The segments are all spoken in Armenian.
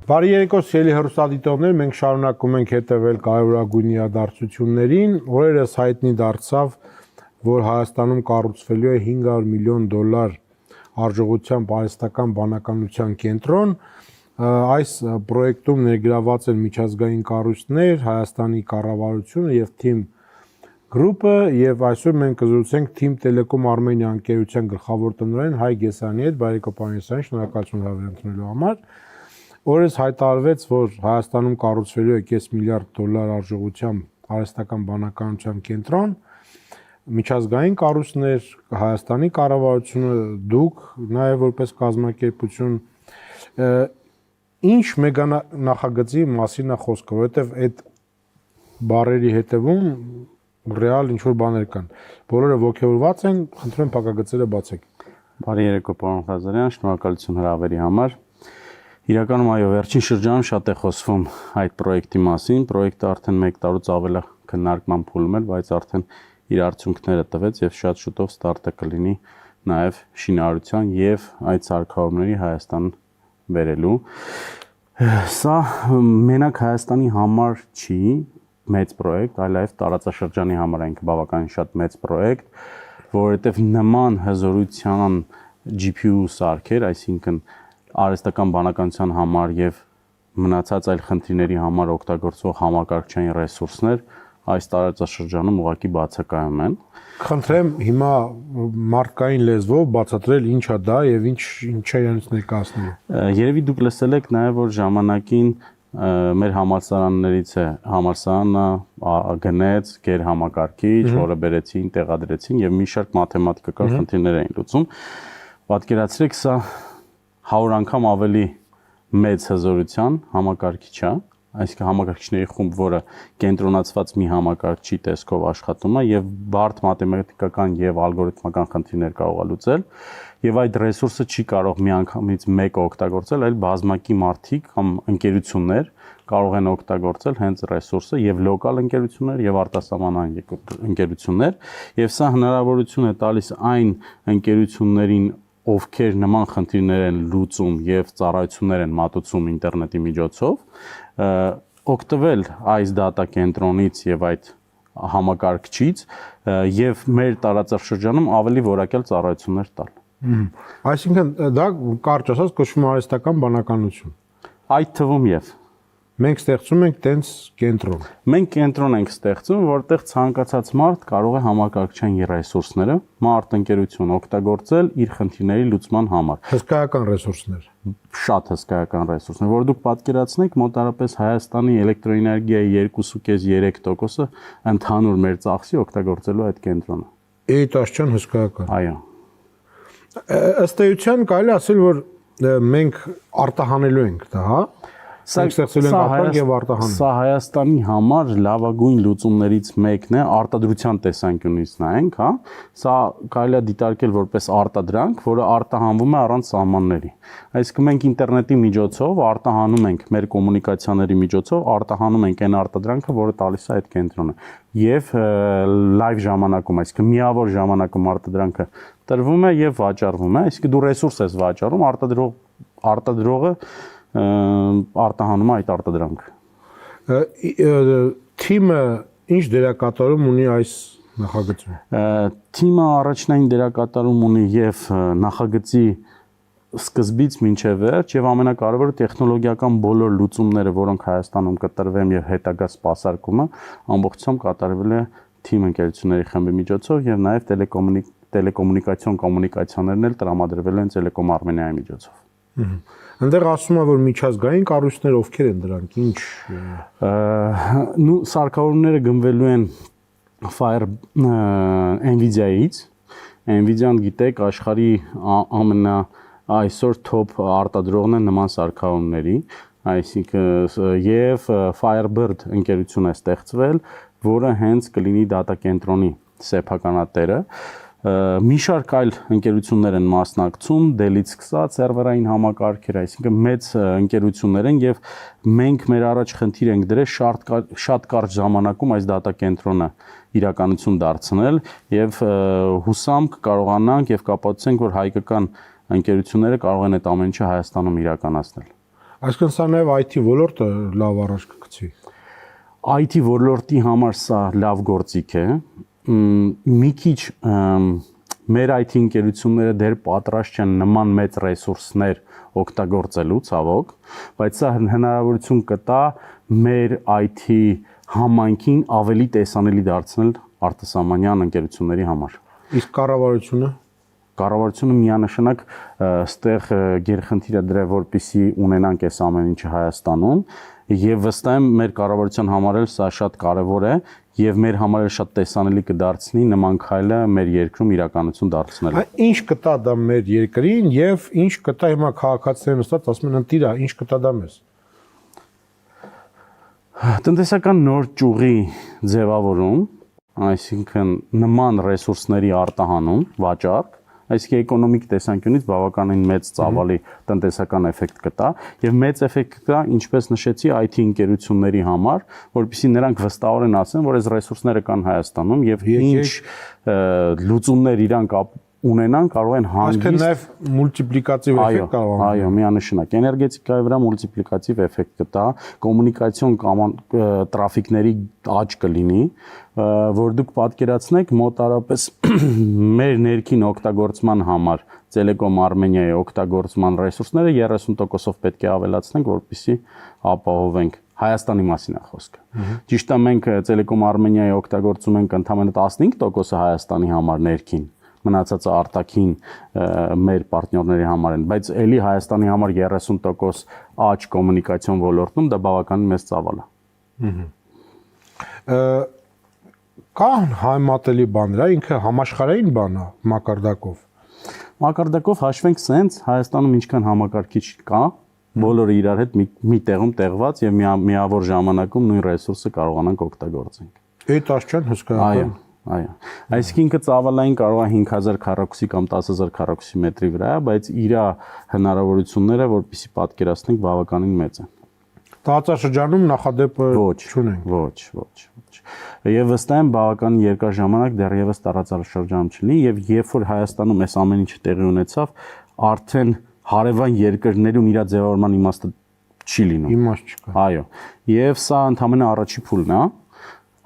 Բարի երեկո սիրելի հեռուստադիտողներ, մենք շարունակում ենք հետևել կարևորագույն իրադարձություններին։ Օրերս հայտնի դարձավ, որ Հայաստանում կառուցվելու է $500 միլիոն արժողությամբ արհեստական բանականության կենտրոն։ Այս պրոյեկտում ներգրաված են միջազգային կառույցներ, Հայաստանի կառավարությունը եւ Team Group-ը, եւ այսօր մենք կզրուցենք Team Telecom Armenia ընկերության գլխավոր տնօրեն Հայ Գեսյանի հետ։ Բարի երեկո, պարոն Գեսյան, շնորհակալություն հավերընտրելու համար։ Օրերս հայտարարվեց, որ Հայաստանում կառուցվելու է $500 միլիարդ արժողությամբ արհեստական բանականության կենտրոն, միջազգային կառույցներ, Հայաստանի կառավարությունը, դուք նաև որպես կազմակերպություն, ինչ մեգանախագծի մասին է խոսքը, որովհետև այդ բառերի հետևում ռեալ ինչ-որ բաներ կան։ Բոլորը ոգևորված են, խնդրում եմ փակագծերը բացեք։ Բարի երեկո, պարոն Ղազարյան, շնորհակալություն հրավերի համար։ Իրականում այո, վերջին շրջանում շատ է խոսվում այդ պրոյեկտի մասին, պրոյեկտը արդեն 1 տարուց ավել է քննարկման փուլում էր, բայց արդեն իր արդյունքները տվեց եւ շատ շուտով ստարտը կլինի նաեւ շինարարության եւ այդ սարքավորումների Հայաստան բերելու։ Սա մենակ Հայաստանի համար չի մեծ պրոյեկտ, այլև տարածաշրջանի համար է բավականին շատ մեծ պրոյեկտ, որովհետեւ նման հզորության GPU սարքեր, այսինքն արհեստական բանականության համար եւ մնացած այլ խնդիրների համար օգտագործվող համակարգչային ռեսուրսներ այս տարածաշրջանում ուղղակի բացակայում են։ Խնդրեմ հիմա մարդկային լեզվով բացատրել ինչա դա եւ ինչ է իրենից ներկայացնելու։ Երևի դուք լսել եք նաեւ որ ժամանակին մեր համալսարաններից է համալսարանը գնեց գեր համակարգիչ, որը բերեցին, տեղադրեցին եւ մի շարք մաթեմատիկական խնդիրներ էին լուծում։ Պատկերացրեք սա 100 անգամ ավելի մեծ հզորության համակարգիչ է, այսինքն համակարգիչների խումբ, որը կենտրոնացված մի համակարգչի տեսքով աշխատում է եւ բարդ մաթեմատիկական եւ ալգորիթմական խնդիրներ կարող է լուծել, եւ այդ ռեսուրսը չի կարող միանգամից մեկը օգտագործել, այլ բազմակի մարդիկ կամ ընկերություններ կարող են օգտագործել հենց ռեսուրսը եւ լոկալ ընկերություններ եւ արտասահմանային ընկերություններ, եւ սա հնարավորություն է տալիս այն ընկերություններին, ովքեր նման խնդիրներ են լուծում եւ ծառայություններ են մատուցում ինտերնետի միջոցով, օգտվել այս դատա կենտրոնից եւ այդ համակարգչից եւ մեր տարածաշրջանում ավելի որակյալ ծառայություններ տալ։ Այսինքն դա կարճ ասած կոչվում է արհեստական բանականություն։ Այդ թվում եւ մենք ստեղծում ենք տենց կենտրոն։ Մենք կենտրոն ենք ստեղծում, որտեղ ցանկացած մարդ կարող է համակարգչային ռեսուրսները մարդ ընկերություն օգտագործել իր խնդիրների լուծման համար։ Հսկայական ռեսուրսներ։ Շատ հսկայական ռեսուրսներ, որ դուք պատկերացնեք, մոտարապես Հայաստանի էլեկտրոէներգիայի 2.5-3%-ը ընդհանուր մեր ծախսի օգտագործելու այդ կենտրոնը։ Էտաշչան հսկայական։ Այո։ Ըստ էության կարելի ասել, որ մենք արտահանելու ենք դա, հա։ Սա Հայաստանի համար լավագույն լուծումներից մեկն է արտադրության տեսանկյունից նայենք, հա։ Սա կարելի է դիտարկել որպես արտադրանք, որը արտահանվում է առանց սահմանների։ Այսինքն մենք ինտերնետի միջոցով արտահանում ենք մեր կոմունիկացիաների միջոցով արտահանում ենք այն արտադրանքը, որը տալիս է այդ կենտրոնը։ Եվ լայվ ժամանակում, այսինքն միավոր ժամանակում արտադրանքը տրվում է եւ վաճառվում է, այսինքն դու ռեսուրս ես վաճառում, արտադրողը արտահանում է այդ արտադրանքը։ Թիմը ինչ դերակատարում ունի այս նախագծում։ Թիմը առաջնային դերակատարում ունի եւ նախագծի սկզբից մինչև վերջ եւ ամենակարևորը տեխնոլոգիական բոլոր լուծումները, որոնք Հայաստանում կտրվեն եւ հետագա սպասարկումը ամբողջությամբ կատարվել է թիմ ընկերությունների խմբի միջոցով եւ նաեւ տելեկոմունիկացիոն կոմունիկացիաներն էլ տրամադրվել են Telecom Armenia-ի միջոցով։ Այնտեղ ասում է, որ միջազգային կառույցներ ովքեր են դրանք, ինչ սարքավորումները գնվելու են Fire Nvidia-ից։ Nvidia-ն գիտեք աշխարհի այսօր top արտադրողն է նման սարքավորումների, այսինքն եւ Firebird ընկերություն է ստեղծվել, որը հենց կլինի դատա կենտրոնի սեփականատերը։ Մի շարք այլ ընկերություններ են մասնակցում, Dell-ից սկսած սերվերային համակարգեր, այսինքն մեծ ընկերություններ են եւ մենք մեր առաջ խնդիր ենք դրել շատ կարճ ժամանակում այս դատա կենտրոնը իրականություն դարձնել եւ հուսամ կկարողանանք եւ կապացուցենք, որ հայկական ընկերությունները կարող են այդ ամեն ինչը Հայաստանում իրականացնել։ Այսինքն սա նաև IT ոլորտը լավ առաջ կգցի։ IT ոլորտի համար սա լավ գործիք է։ Մի քիչ մեր IT ընկերությունները դեռ պատրաստ չեն նման մեծ ռեսուրսներ օգտագործելու ցավոք, բայց սա հնարավորություն կտա մեր IT համայնքին ավելի տեսանելի դարձնել արտասահմանյան ընկերությունների համար։ Իսկ Կառավարությունը միանշանակ ստեղ գերխնդիրը դրա որպեսի ունենանք այս ամեն ինչը Հայաստանում եւ վստահ եմ մեր կառավարության համար էլ սա շատ կարեւոր է եւ մեր համար էլ շատ տեսանելի կդարձնի նման քայլը մեր երկրում իրականություն դարձնելը։ Ինչ կտա դա մեր երկրին եւ ինչ կտա հիմա քաղաքացիներն ստաց ասում են ընտիրա, ինչ կտա դա մեզ։ Տնտեսական նոր ճյուղի ձևավորում, այսինքն նման ռեսուրսների արտահանում, վաճառք, այսինքն էկոնոմիկ տեսանկյունից բավականին մեծ ծավալի տնտեսական էֆեկտ կտա եւ մեծ էֆեկտ կտա, ինչպես նշեցի, IT ընկերությունների համար, որովհետեւ նրանք վստահորեն ասեն, որ այս ռեսուրսները կան Հայաստանում եւ ինչ լուծումներ իրանք ունենան, կարող են հանգիստ։ Այսինքն նաև մուլտիպլիկատիվ էֆեկտ կարող է։ Այո, միանշանակ էներգետիկայի վրա մուլտիպլիկատիվ էֆեկտ կտա, կոմունիկացիոն տրաֆիկների աճ կլինի, որ դուք պատկերացնեք մոտարապես մեր ներքին օգտագործման համար Telecom Armenia-ի օգտագործման ռեսուրսները 30%-ով պետք է ավելացնենք, որպեսզի ապահովենք Հայաստանի մասին է խոսքը։ Ճիշտ է, մենք Telecom Armenia-ի օգտագործում ենք ընդամենը 15% Հայաստանի համար ներքին, մնացածը արտաքին մեր պարտներների համար են, բայց էլի Հայաստանի համար 30% աճ կոմունիկացիոն ոլորտում դա բավականին մեծ ծավալ է։ Կան համատելի բաներ, ինքը համաշխարհային բան է մակարդակով։ Մակարդակով հաշվենք սենց Հայաստանում ինչքան համակարգիչ կա, բոլորը իրար հետ մի տեղում տեղված եւ միավոր ժամանակում նույն ռեսուրսը կարողանանք օգտագործենք։ Այդ աշճան հսկայական։ Այո։ Այսինքն ինքը ծավալային կարող է 5000 քառակուսի կամ 10000 քառակուսի մետրի վրա, բայց իր հնարավորությունները, որպեսզի պատկերացնենք, բավականին մեծ են։ Տարածաշրջանում նախադեպը չունենք։ Ոչ։ Եվ վստահ եմ բավական երկար ժամանակ դեռևս տարածաշրջանում չլինի եւ երբ որ Հայաստանում այս ամեն ինչը տեղի ունեցավ, արդեն հարևան երկրներում իր ձևավորման իմաստը չի լինում։ Իմաստ չկա։ Այո։ Եվ սա ընդհանրապես առաջի փուլն է։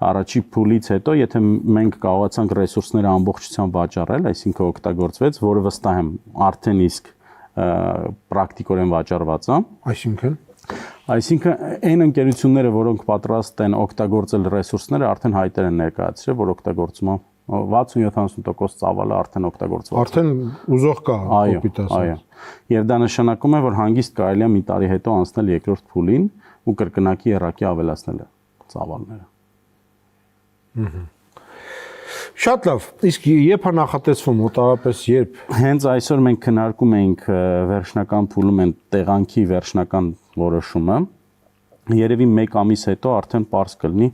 Առաջի փուլից հետո, եթե մենք կարողացանք ռեսուրսները ամբողջությամբ վաճառել, այսինքն օգտագործվեց, որը վստահ եմ արդեն իսկ պրակտիկորեն վաճառված է։ Այսինքն այն ընկերությունները, որոնք պատրաստ են օգտագործել ռեսուրսները, արդեն հայտեր են ներկայացրել, որ օգտագործում են 60-70% ծավալը արդեն օգտագործված է։ Արդեն ուզող կա, կոպիտ ասած։ Այո։ Եվ դա նշանակում է, որ հանգիստ կարելի է մի տարի հետո անցնել երկրորդ փուլին ու կրկնակի երակի ավելացնել ծավալները։ Շատ լավ, իսկ երբ է նախատեսվում, մոտավորապես երբ։ Հենց այսօր մենք քննարկում էինք վերջնական փուլում են տեղանքի վերջնական որոշումը։ Երևի 1 ամիս հետո արդեն պարզ կլինի,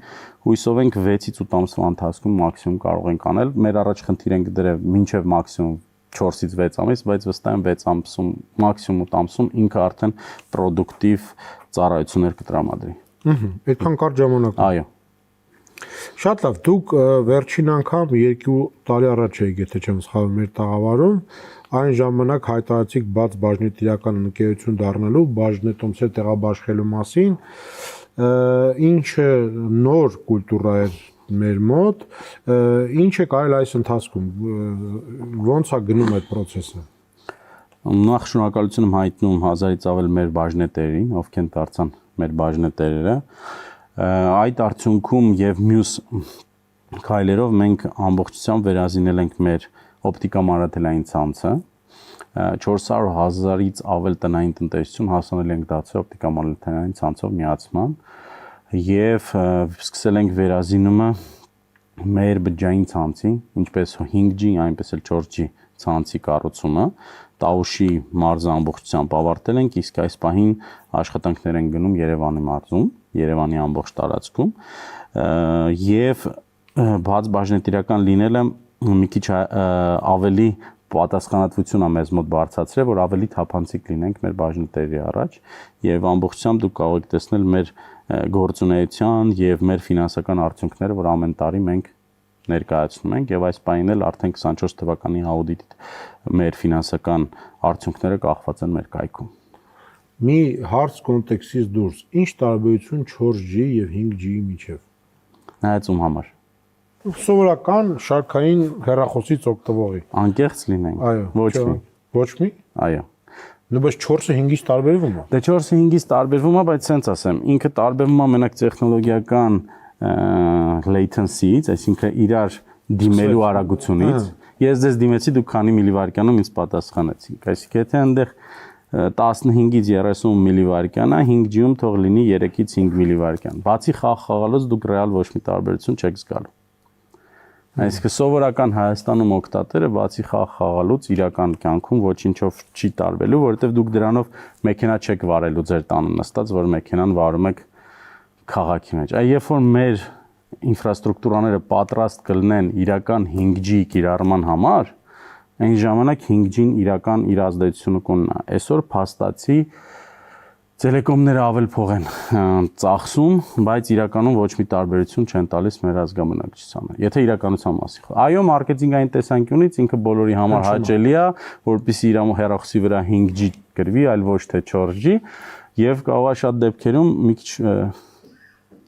հույսով ենք 6-ից 8 ամսվա ընթացքում մաքսիմում կարող ենք անել։ Մեր առաջ խնդիր ենք դրել մինչև մաքսիմում 4-ից 6 ամիս, բայց վստահ եմ 6 ամսում, մաքսիմում 8 ամսում ինքը արդեն պրոդուկտիվ ծառայություններ կտրամադրի։ Այդքան կարճ ժամանակ։ Այո։ Շատ լավ, դուք վերջին անգամ 2 տարի առաջ եք, եթե չեմ սխալվում, մեր տաղավարում, այն ժամանակ հայտարարեցիք բաց բաժնետիրական ընկերություն դառնալու, բաժնետոմսեր տեղաբաշխելու մասին, ինչը նոր կուլտուրա է մեր մոտ, ինչ է կարել այս ընթացքում, ոնց է գնում այդ process-ը։ Նախ շնորհակալություն եմ հայտնում 1000-ից ավել մեր բաժնետերին, ովքեր դարձան մեր բաժնետերերը։ Այդ արդյունքում եւ մյուս քայլերով մենք ամբողջությամբ վերազինել ենք մեր օպտիկա մանրաթելային ցանցը 400,000-ից ավել տնային տնտեսություն հասանելի ենք դարձել օպտիկա մանրաթելային ցանցով միացման եւ սկսել ենք վերազինումը մեր բջջային ցանցի, ինչպես 5G, այնպես էլ 4G ցանցի կառուցումը Տաուշի մարզը ամբողջությամբ ավարտել ենք, իսկ այս պահին աշխատանքներ են գնում Երևանի մարզում, Երևանի ամբողջ տարածքում եւ բաց բաժնետիրական լինելը մի քիչ ավելի պատասխանատվություն է մեզ մոտ բարձրացրել, որ ավելի թափանցիկ լինենք մեր բաժնետերի առաջ եւ ամբողջությամբ դուք կարող եք տեսնել մեր գործունեության եւ մեր ֆինանսական արդյունքները, որ ամեն տարի մենք ներկայացնում ենք եւ այս պահին էլ արդեն 24 թվականի աուդիտի մեր ֆինանսական արդյունքները կախված են մեր կայքում։ մի հարց կոնտեքստից դուրս, ինչ տարբերություն 4G եւ 5G-ի միջև։ Նայած ում համար։ Սովորական շարքային հեռախոսից օգտվողի։ Անկեղծ լինենք։ Այո։ Ոչ մի։ Ոչ մի։ Այո։ Նույնպես 4-ը 5-ից տարբերվում է։ Դե 4-ը 5-ից տարբերվում է, բայց սենց ասեմ, ինքը տարբերվում է մենակ տեխնոլոգիական latency-ից, այսինքն իրար դիմելու արագությունից։ Ես ձեզ դիմեցի, դուք քանի միլիվայրկյանում ինձ պատասխանեցիք։ Այսինքն եթե այնտեղ 15-ից 30 միլիվայրկյան է, 5G-ում թող լինի 3-ից 5 միլիվայրկյան։ Բացի խաղալուց դուք ռեալ ոչ մի տարբերություն չեք զգալու։ Այսինքն սովորական Հայաստանում օգտատերը բացի խաղալուց իրական կյանքում ոչինչով չի տարբերելու, որովհետև դուք դրանով մեքենա չեք վարելու ձեր տանը նստած, որ մեքենան վարում եք քաղաքի մեջ։ Այ երբ որ մեր ինֆրաստրուկտուրաները պատրաստ կլինեն իրական 5G կիրառման համար, այն ժամանակ 5G-ն իրական իր ազդեցությունը կունենա։ Այսօր փաստացի տելեկոմները ավել փող են ծախսում, բայց իրականում ոչ մի տարբերություն չեն տալիս մեր ազգաբնակչությանը։ Եթե իրականության մասին խոսենք։ Այո, մարքեթինգային տեսանկյունից ինքը բոլորի համար հաճելի է, որպեսզի իր հեռախոսի վրա 5G գրվի, այլ ոչ թե 4G, եւ կարող է շատ դեպքերում մի քիչ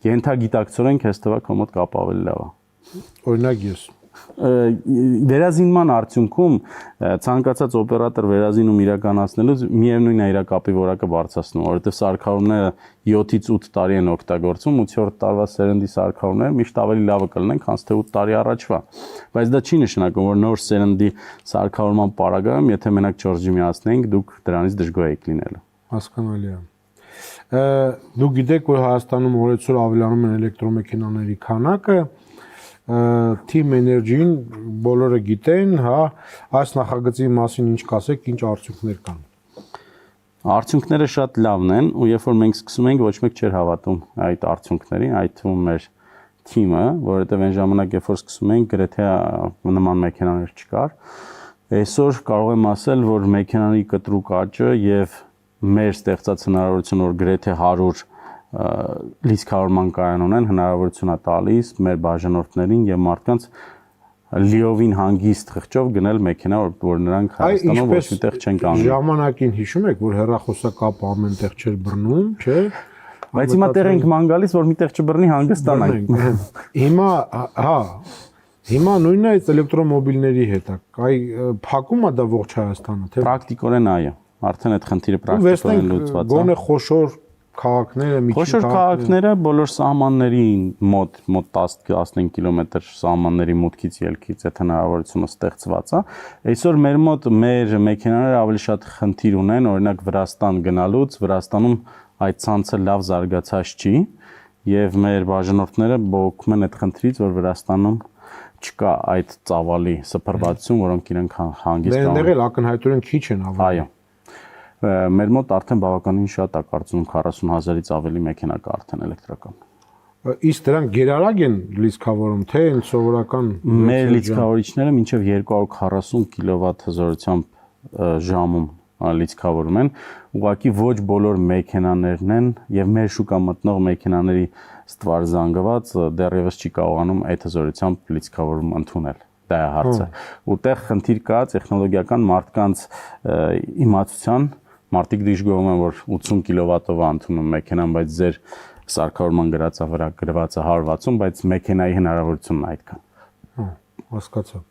ենթագիտակցորեն քեզ թվա քո մոտ կապ ավելի լավ է։ Օրինակ ես վերազինման արդյունքում ցանկացած օպերատոր վերազինում իրականացնելուց միևնույն է իր կապի որակը բարձրացնում, որովհետև սարքավորումները 7-ից 8 տարի են օգտագործվում, 8-րդ տարվա սերնդի սարքավորումները միշտ ավելի լավը կլինեն, քան թե 8 տարի առաջվա։ Բայց դա չի նշանակում, որ նոր սերնդի սարքավորման պարագայում, եթե մենակ 4G միացնեինք, դուք դրանից դժգոհ եք լինելու։ Հասկանալի է։ Դուք գիտեք, որ Հայաստանում օրեցօր ավելանում են էլեկտրոմեքենաների քանակը, Team Energy-ին բոլորը գիտեն, հա, այս նախագծի մասին ինչ կասեք, ինչ արդյունքներ կան։ Արդյունքները շատ լավն են, ու երբ որ մենք սկսում ենք, ոչ մեկ չէր հավատում այդ արդյունքներին, այդ թվում մեր թիմը, որովհետև այն ժամանակ, երբ որ սկսում ենք, գրեթե նման մեքենաներ չկար։ Այսօր կարող եմ ասել, որ մեքենաների կտրուկ աճը եւ մեր ստեղծած հնարավորությունը, որ գրեթե 100 լիցքավորման կայան ունեն, հնարավորություն է տալիս մեր բաժանորդներին եւ մարդկանց լիովին հանգիստ խղճով գնել մեքենա, որ նրանք Հայաստանում ոչ միտեղ չեն կանգնում։ Ժամանակին հիշում եք, որ հեռախոսակապը ամենտեղ չէր բռնում, չէ՞։ Բայց հիմա տեղ ենք ման գալիս, որ միտեղ չբռնի հանգստանանք։ Հիմա, հա, հիմա նույնն է էլեկտրոմոբիլների հետ է։ Այ փակում է դա ողջ Հայաստանը, թե պրակտիկորեն այո։ Արդեն այդ խնդիրը պրակտիկորեն լուծված է։ Գոնե խոշոր քաղաքները, միջին քաղաքները բոլոր սահմանների մոտ 10-15 կիլոմետր սահմանների մուտքից ելքից այդ հնարավորությունը ստեղծված է։ Այսօր մեր մոտ մեր մեքենաները ավելի շատ խնդիր ունեն, օրինակ Վրաստան գնալուց, Վրաստանում այդ ցանցը լավ զարգացած չի, եւ մեր բաժանորդները բողոքում են այդ խնդրից, որ Վրաստանում չկա այդ ծավալի սփռվածություն, որոնք իրենք հանգիստ են։ Դեռ էլ ակնհայտորեն քիչ են ավելի։ Այո։ Մեր մոտ արդեն բավականին շատ է, կարծում 40,000-ից ավելի մեքենա կա արդեն էլեկտրական։ Իսկ դրանք գերարագ են լիցքավորում, թե են սովորական։ Մեր լիցքավորիչները մինչև 240 կիլովատ հզորությամբ ժամում լիցքավորում են, ուղղակի ոչ բոլոր մեքենաներն են եւ մեր շուկա մտնող մեքենաների ստվար զանգված դեռևս չի կարողանում այդ հզորությամբ լիցքավորում ընդունել։ Դա է հարցը։ Ուտեղ խնդիր կա տեխնոլոգիական մարդկանց իմացության, մարդիկ դժգոհում են, որ 80 կիլովատով է ընդունում մեքենան, բայց ձեր սարքավորման գրածա վրա գրված է 160, բայց մեքենայի հնարավորությունն է այդքան։ Հասկացա։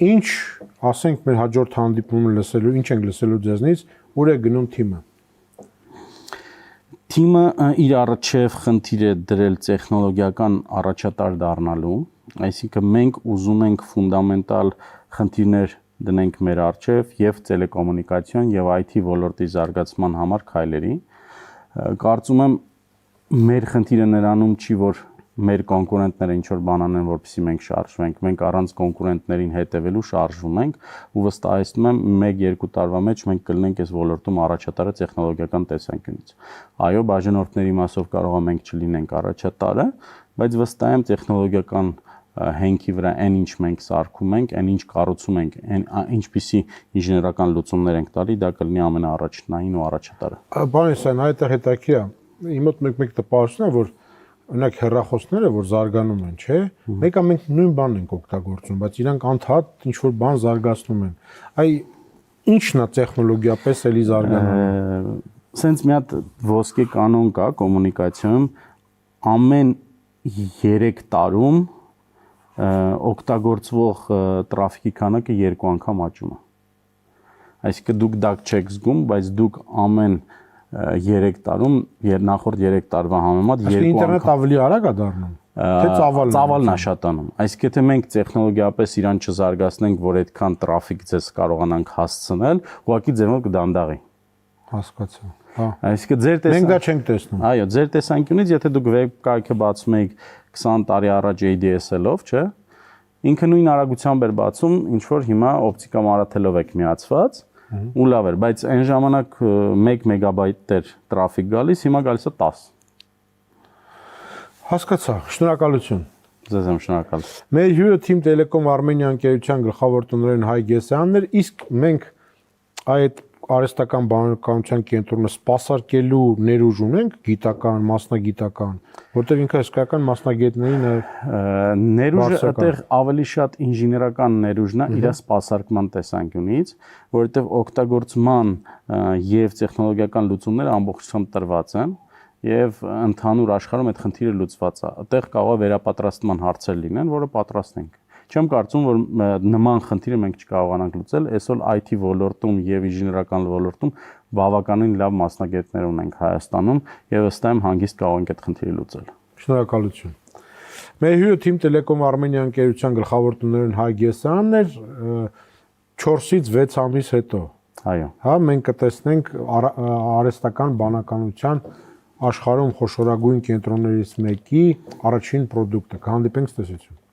Ինչ, ասենք մեր հաջորդ հանդիպումը լսելու, ինչ ենք լսելու ձեզնից, ուր է գնում թիմը։ Թիմը իր առաջև խնդիր է դրել տեխնոլոգիական առաջատար դառնալու, այսինքն մենք ուզում ենք ֆունդամենտալ խնդիրներ դնենք մեր առջև եւ տելեկոմունիկացիոն եւ IT ոլորտի զարգացման համար քայլերի։ Կարծում եմ մեր խնդիրը նրանում չի, որ մեր կոնկուրենտները ինչ որ բան անեն, որպեսզի մենք շարժվենք, մենք առանց կոնկուրենտներին հետևելու շարժվում ենք ու վստահեցնում եմ 1-2 տարվա մեջ մենք կլինենք այս ոլորտում առաջատարը տեխնոլոգիական տեսանկյունից։ Այո, բաժանորդների մասով կարող է մենք չլինենք առաջատարը, բայց վստահ եմ տեխնոլոգիական հենքի վրա այն ինչ մենք սարքում ենք, այն ինչ կառուցում ենք, ինչպիսի ինժեներական լուծումներ ենք տալի, դա կլինի ամենաառաջնային ու առաջատարը։ Բանեսյան, այդտեղ հետաքրքիր է։ Իմ մոտ մեկ տպավորություն է, որ օրինակ հեռախոսները, որ զարգանում են, չէ՞, մեկը մենք նույն բանն ենք օգտագործում, բայց իրանք անդադ ինչ որ բան զարգացնում են։ Այ Ինչն է տեխնոլոգիապես էլի զարգանում։ Սենց մի հատ ոսկե կանոն կա կոմունիկացիայում ամեն 3 տարում օգտագործվող տրաֆիկի քանակը 2 անգամ աճում է։ Այսինքն դուք դա չեք զգում, բայց դուք ամեն 3 տարում նախորդ 3 տարվա համեմատ 2 անգամ ինտերնետ ավելի արագ է դառնում։ Թե ծավալն է շատանում։ Այսինքն եթե մենք տեխնոլոգիապես իրան չզարգացնենք, որ այդքան տրաֆիկ ձեզ կարողանանք հասցնել, ուղղակի ձեզ մոտ կդանդաղի։ Հասկացա։ Հա։ Այսինքն ձեր Մենք դա չենք տեսնում։ Այո, ձեր տեսանկյունից, եթե դուք վեբ կայքը բացում եք 20 տարի առաջ ADSL-ով, չէ՞, ինքը նույն արագությամբ էր բացում, ինչ որ հիմա օպտիկա մարաթելով եք միացված, ու լավ էր, բայց այն ժամանակ 1 մեգաբայթ էր տրաֆիկ գալիս, հիմա գալիս է 10։ Հասկացա, շնորհակալություն։ Ձեզ եմ շնորհակալ։ Մեր հյուրը Team Telecom Armenia ընկերության գլխավոր տնօրեն Հայ Գեսյանն էր, իսկ մենք այդ արհեստական բանականության կենտրոնը սպասարկելու ներուժ ունենք, գիտական, մասնագիտական, որտեղ ինքը հսկայական մասնագետների ներուժը այդտեղ ավելի շատ ինժեներական ներուժն է իր սպասարկման տեսանկյունից, որովհետև օգտագործման եւ տեխնոլոգիական լուծումները ամբողջությամբ տրված են եւ ընդհանուր աշխարհում այդ խնդիրը լուծված է։ Այդտեղ կարող է վերապատրաստման հարցեր լինեն, որը պատրաստենք։ Չեմ կարծում, որ նման խնդիրը մենք չկարողանանք լուծել, այսօր IT ոլորտում եւ ինժեներական ոլորտում բավականին լավ մասնագետներ ունենք Հայաստանում եւ ըստ եմ հանգիստ կարող ենք այդ խնդիրը լուծել։ Շնորհակալություն։ Մեր հյուրը Team Telecom Armenia ընկերության գլխավոր տնօրեն Հայ Գեսյանն էր 4-ից 6 ամիս հետո։ Այո։ Հա, մենք կտեսնենք արհեստական բանականության աշխարհում խոշորագույն կենտրոններից մեկի առաջին ապրանքը։ Կհանդիպենք, ցտեսություն։